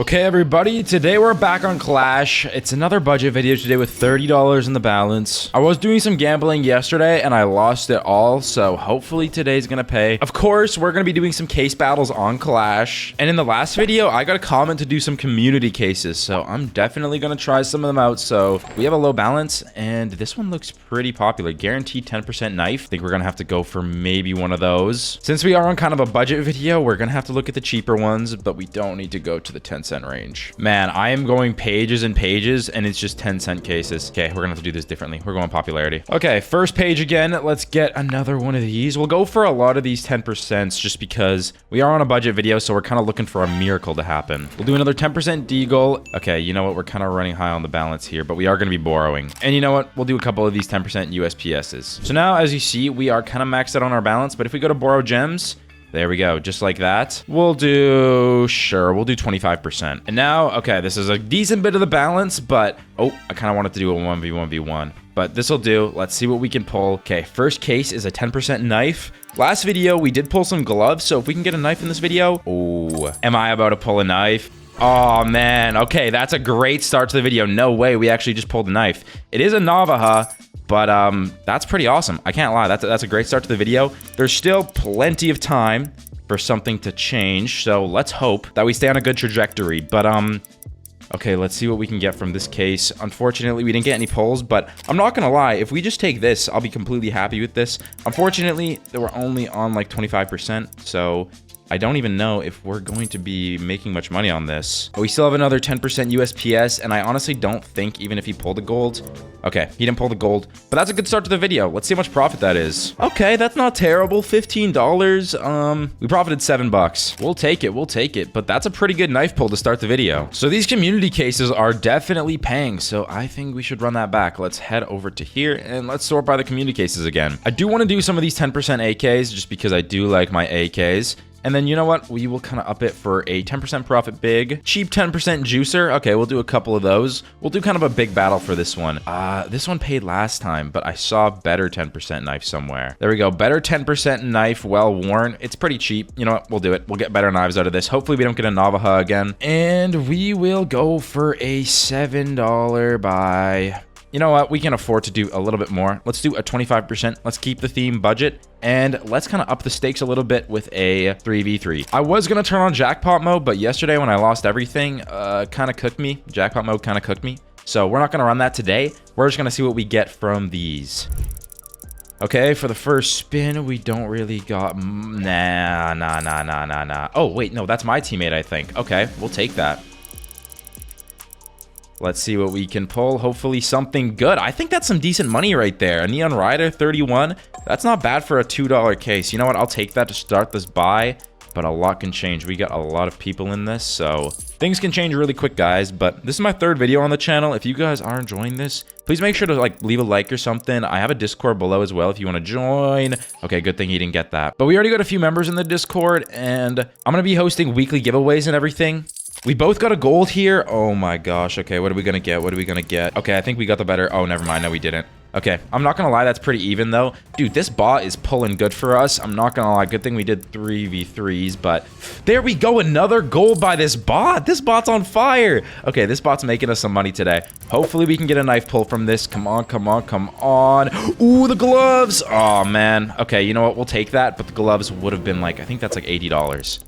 Okay, everybody, today we're back on Clash. It's another budget video today with $30 in the balance. I was doing some gambling yesterday and I lost it all, so hopefully today's gonna pay. Of course, we're gonna be doing some case battles on Clash. And in the last video, I got a comment to do some community cases, so I'm definitely gonna try some of them out. So we have a low balance, and this one looks pretty popular. Guaranteed 10% knife. I think we're gonna have to go for maybe one of those. Since we are on kind of a budget video, we're gonna have to look at the cheaper ones, but we don't need to go to the 10 cent range. Man, I am going pages and pages and it's just 10-cent cases. Okay, we're gonna have to do this differently. We're going popularity. Okay, first page again. Let's get another one of these. We'll go for a lot of these 10% just because we are on a budget video, so we're kind of looking for a miracle to happen. We'll do another 10% deagle. Okay, you know what? We're kind of running high on the balance here, but we are gonna be borrowing. And you know what? We'll do a couple of these 10% USPSs. So now, as you see, we are kind of maxed out on our balance, but if we go to borrow gems, there we go, just like that. We'll do 25%. And now, okay, this is a decent bit of the balance, but, oh, I kind of wanted to do a 1v1v1. But this'll do. Let's see what we can pull. Okay, first case is a 10% knife. Last video, we did pull some gloves, so if we can get a knife in this video, oh, am I about to pull a knife? Oh, man, okay, that's a great start to the video. No way, we actually just pulled a knife. It is a Navaja, but that's pretty awesome. I can't lie. That's a great start to the video. There's still plenty of time for something to change, so let's hope that we stay on a good trajectory. But okay, let's see what we can get from this case. Unfortunately, we didn't get any pulls, but I'm not gonna lie. If we just take this, I'll be completely happy with this. Unfortunately, they were only on like 25%, so I don't even know if we're going to be making much money on this. But we still have another 10% USPS, and I honestly don't think even if he pulled the gold. Okay, he didn't pull the gold, but that's a good start to the video. Let's see how much profit that is. Okay, that's not terrible. $15. We profited $7. We'll take it, but that's a pretty good knife pull to start the video. So these community cases are definitely paying, so I think we should run that back. Let's head over to here, and let's sort by the community cases again. I do want to do some of these 10% AKs, just because I do like my AKs. And then, you know what? We will kind of up it for a 10% profit big. Cheap 10% juicer. Okay, we'll do a couple of those. We'll do kind of a big battle for this one. This one paid last time, but I saw better 10% knife somewhere. There we go. Better 10% knife, well worn. It's pretty cheap. You know what? We'll do it. We'll get better knives out of this. Hopefully, we don't get a Navaja again. And we will go for a $7 buy. You know what? We can afford to do a little bit more. Let's do a 25%. Let's keep the theme budget. And let's kind of up the stakes a little bit with a 3v3. I was going to turn on jackpot mode, but yesterday when I lost everything, kind of cooked me. Jackpot mode kind of cooked me. So we're not going to run that today. We're just going to see what we get from these. Okay, for the first spin, we don't really got... Nah. Oh, wait, no, that's my teammate, I think. Okay, we'll take that. Let's see what we can pull. Hopefully something good. I think that's some decent money right there. A Neon Rider, 31. That's not bad for a $2 case. You know what? I'll take that to start this buy, but a lot can change. We got a lot of people in this, so things can change really quick, guys. But this is my third video on the channel. If you guys are enjoying this, please make sure to leave a like or something. I have a Discord below as well if you want to join. Okay, good thing he didn't get that. But we already got a few members in the Discord, and I'm going to be hosting weekly giveaways and everything. We both got a gold here. Oh my gosh. Okay, what are we gonna get? Okay, I think we got the better. Oh, never mind. No, we didn't. Okay, I'm not gonna lie. That's pretty even, though. Dude, this bot is pulling good for us. I'm not gonna lie. Good thing we did 3v3s, but there we go. Another gold by this bot. This bot's on fire. Okay, this bot's making us some money today. Hopefully, we can get a knife pull from this. Come on. Ooh, the gloves. Oh, man. Okay, you know what? We'll take that, but the gloves would have been like, I think that's like $80.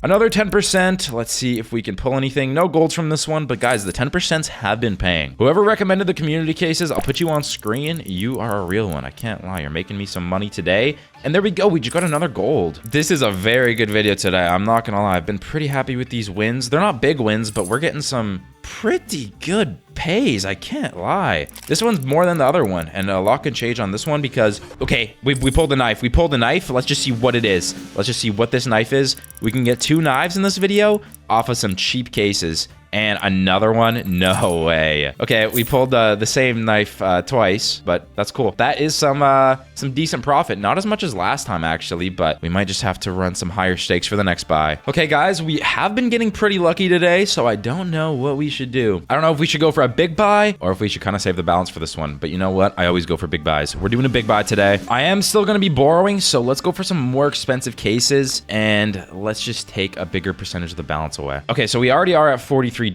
Another 10%. Let's see if we can pull anything. No golds from this one, but guys, the 10% have been paying. Whoever recommended the community cases, I'll put you on screen. You are a real one. I can't lie. You're making me some money today. And there we go. We just got another gold. This is a very good video today. I'm not gonna lie. I've been pretty happy with these wins. They're not big wins, but we're getting some pretty good pays. I can't lie. This one's more than the other one, and a lot can change on this one because, okay, we pulled the knife. Let's just see what it is. Let's just see what this knife is. We can get 2 knives in this video off of some cheap cases. And another one? No way. Okay, we pulled the same knife twice, but that's cool. That is some decent profit. Not as much as last time, actually, but we might just have to run some higher stakes for the next buy. Okay, guys, we have been getting pretty lucky today, so I don't know what we should do. I don't know if we should go for a big buy or if we should kind of save the balance for this one. But you know what? I always go for big buys. We're doing a big buy today. I am still going to be borrowing, so let's go for some more expensive cases, and let's just take a bigger percentage of the balance away. Okay, so we already are at $43.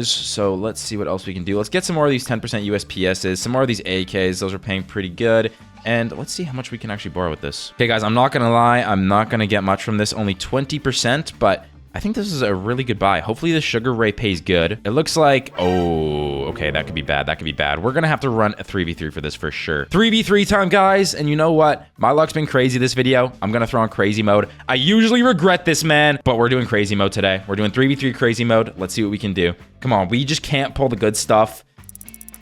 So let's see what else we can do. Let's get some more of these 10% USPSs, some more of these AKs. Those are paying pretty good. And let's see how much we can actually borrow with this. Okay, guys, I'm not going to lie. I'm not going to get much from this, only 20%, but I think this is a really good buy. Hopefully the sugar ray pays good. It looks like, oh, okay, that could be bad. That could be bad. We're going to have to run a 3v3 for this for sure. 3v3 time, guys. And you know what? My luck's been crazy this video. I'm going to throw on crazy mode. I usually regret this, man, but we're doing crazy mode today. We're doing 3v3 crazy mode. Let's see what we can do. Come on. We just can't pull the good stuff.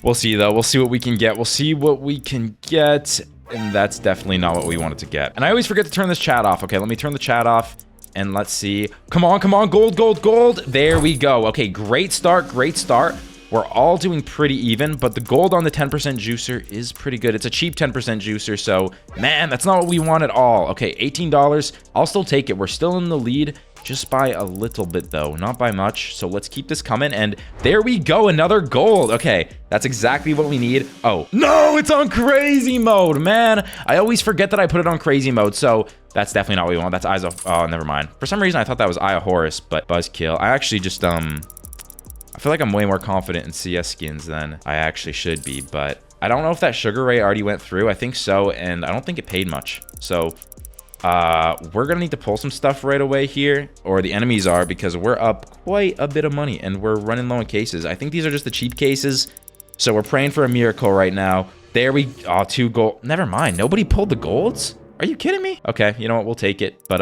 We'll see, though. We'll see what we can get. We'll see what we can get. And that's definitely not what we wanted to get. And I always forget to turn this chat off. Okay, let me turn the chat off. And let's see. Come on, come on. Gold, gold, gold. There we go. Okay, great start. Great start. We're all doing pretty even, but the gold on the 10% juicer is pretty good. It's a cheap 10% juicer, so man, that's not what we want at all. Okay, $18. I'll still take it. We're still in the lead. Just by a little bit, though. Not by much. So let's keep this coming. And there we go. Another gold. Okay. That's exactly what we need. Oh, no. It's on crazy mode, man. I always forget that I put it on crazy mode. So that's definitely not what we want. That's Eyes of... Oh, never mind. For some reason, I thought that was Eye of Horus, but Buzzkill. I actually just, I feel like I'm way more confident in CS skins than I actually should be, but I don't know if that sugar ray already went through. I think so, and I don't think it paid much. So... we're gonna need to pull some stuff right away here, or the enemies are, because we're up quite a bit of money and we're running low on cases. I think these are just the cheap cases, so we're praying for a miracle right now. There we... Oh, 2 gold. Never mind. Nobody pulled the golds? Are you kidding me? Okay, you know what? We'll take it, but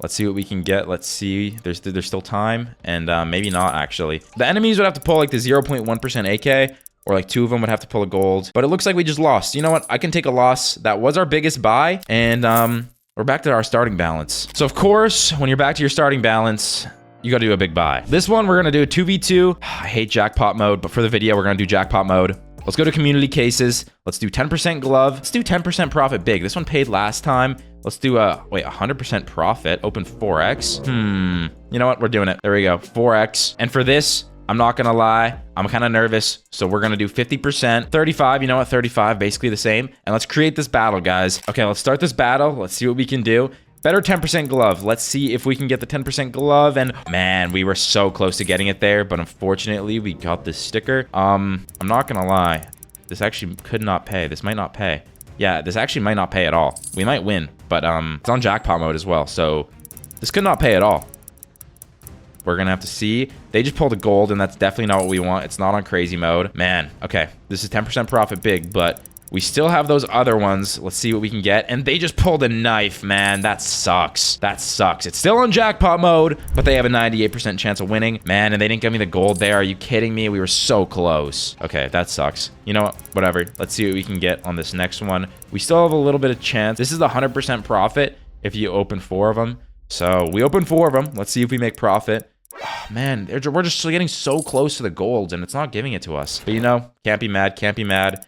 let's see what we can get. Let's see. There's still time, and maybe not, actually. The enemies would have to pull like the 0.1% AK, or like 2 of them would have to pull a gold. But it looks like we just lost. You know what? I can take a loss. That was our biggest buy. And we're back to our starting balance. So of course, when you're back to your starting balance, you got to do a big buy. This one, we're going to do 2v2. I hate jackpot mode, but for the video, we're going to do jackpot mode. Let's go to community cases. Let's do 10% glove. Let's do 10% profit big. This one paid last time. Let's do wait, 100% profit. Open 4x. You know what? We're doing it. There we go. 4x. And for this, I'm not gonna lie, I'm kind of nervous, so we're gonna do 50%. 35, you know what, 35, basically the same. And let's create this battle, guys. Okay, let's start this battle. Let's see what we can do. Better 10% glove. Let's see if we can get the 10% glove. And man, we were so close to getting it there, but unfortunately, we got this sticker. I'm not gonna lie, this actually could not pay. This might not pay. Yeah, this actually might not pay at all. We might win, but it's on jackpot mode as well, so this could not pay at all. We're gonna have to see. They just pulled a gold, and that's definitely not what we want. It's not on crazy mode. Man, okay. This is 10% profit big, but we still have those other ones. Let's see what we can get. And they just pulled a knife, man. That sucks. That sucks. It's still on jackpot mode, but they have a 98% chance of winning. Man, and they didn't give me the gold there. Are you kidding me? We were so close. Okay, that sucks. You know what? Whatever. Let's see what we can get on this next one. We still have a little bit of chance. This is the 100% profit if you open 4 of them. So we opened 4 of them. Let's see if we make profit. Oh, man, we're just getting so close to the golds, and it's not giving it to us. But, you know, can't be mad, can't be mad.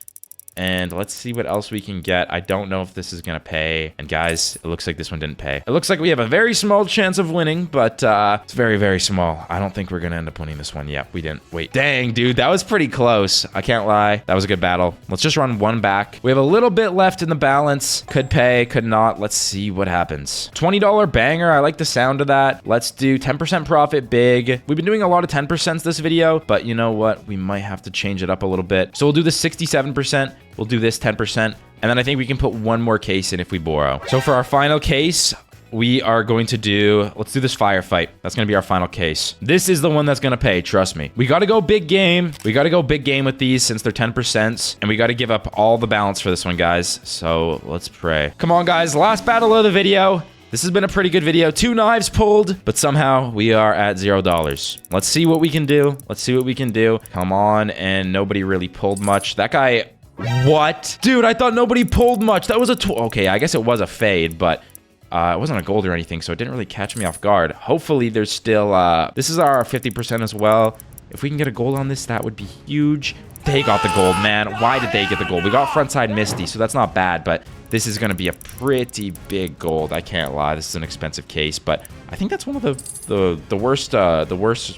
And let's see what else we can get. I don't know if this is going to pay. And guys, it looks like this one didn't pay. It looks like we have a very small chance of winning, but it's very, very small. I don't think we're going to end up winning this one. Yep, we didn't. Wait, dang, dude, that was pretty close. I can't lie. That was a good battle. Let's just run one back. We have a little bit left in the balance. Could pay, could not. Let's see what happens. $20 banger. I like the sound of that. Let's do 10% profit big. We've been doing a lot of 10% this video, but you know what? We might have to change it up a little bit. So we'll do the 67%. We'll do this 10%, and then I think we can put one more case in if we borrow. So for our final case, we are going to do, let's do this firefight. That's going to be our final case. This is the one that's going to pay, trust me. We got to go big game. We got to go big game with these since they're 10%, and we got to give up all the balance for this one, guys. So let's pray. Come on, guys. Last battle of the video. This has been a pretty good video. 2 knives pulled, but somehow we are at $0. Let's see what we can do. Let's see what we can do. Come on, and nobody really pulled much. That guy... What? Dude, I thought nobody pulled much. That was a... Okay, I guess it was a fade, but It wasn't a gold or anything, so it didn't really catch me off guard. Hopefully, there's still... this is our 50% as well. If we can get a gold on this, that would be huge. They got the gold, man. Why did they get the gold? We got frontside Misty, so that's not bad, but this is going to be a pretty big gold. I can't lie. This is an expensive case, but I think that's one of the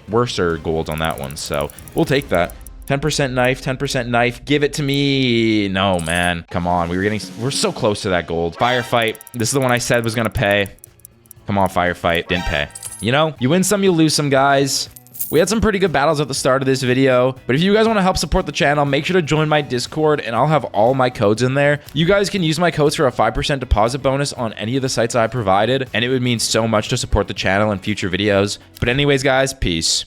worser golds on that one, so we'll take that. 10% knife, 10% knife. Give it to me. No, man. Come on. We're so close to that gold. Firefight. This is the one I said was going to pay. Come on, firefight. Didn't pay. You know, you win some, you lose some, guys. We had some pretty good battles at the start of this video, but if you guys want to help support the channel, make sure to join my Discord, and I'll have all my codes in there. You guys can use my codes for a 5% deposit bonus on any of the sites I provided, and it would mean so much to support the channel and future videos. But anyways, guys, peace.